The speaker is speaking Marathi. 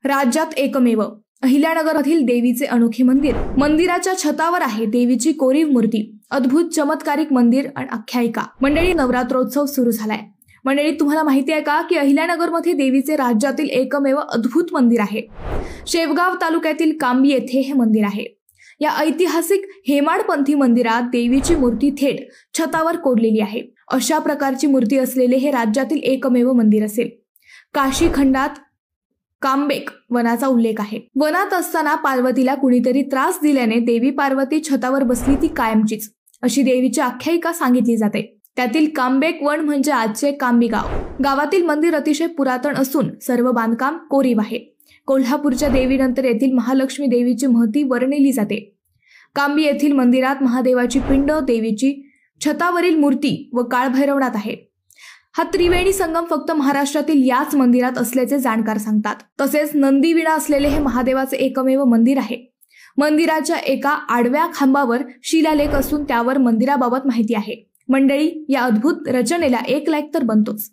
राज्यात एकमेव अहिल्यानगरमधील देवीचे अनोखे मंदिर। मंदिराच्या छतावर आहे देवीची कोरीव मूर्ती। अद्भुत चमत्कारिक मंदिर आणि आख्यायिका। मंडळी, नवरात्रोत्सव सुरू झालाय। मंडळी, तुम्हाला माहिती आहे का की अहिल्यानगरमध्ये देवीचे राज्यातील एकमेव अद्भुत मंदिर आहे। शेवगाव तालुक्यातील कांबी येथे हे मंदिर आहे। या ऐतिहासिक हेमाडपंथी मंदिरात देवीची मूर्ती थेट छतावर कोरलेली आहे। अशा प्रकारची मूर्ती असलेले हे राज्यातील एकमेव मंदिर असेल। काशी खंडात कांबेक वनाचा उल्लेख आहे। वनात असताना पार्वतीला कुणीतरी त्रास दिल्याने देवी पार्वती छतावर बसली ती कायमचीच, अशी देवीची आख्यायिका सांगितली जाते। त्यातील कांबेक वन म्हणजे आजचे कांबी गाव। गावातील मंदिर अतिशय पुरातन असून सर्व बांधकाम कोरीव आहे। कोल्हापूरच्या देवीनंतर येथील महालक्ष्मी देवीची महती वर्णिली जाते। कांबी येथील मंदिरात महादेवाची पिंड, देवीची छतावरील मूर्ती व काळभैरवनाथ आहे। हा त्रिवेणी संगम फक्त महाराष्ट्रातील याच मंदिरात असल्याचे जाणकार सांगतात। तसेच नंदीवीणा असलेले हे महादेवाचे एकमेव मंदिर आहे। मंदिराच्या एका आडव्या खांबावर शिलालेख असून त्यावर मंदिराबाबत माहिती आहे। मंडळी, या अद्भुत रचनेला एक लाईक तर बनतोच।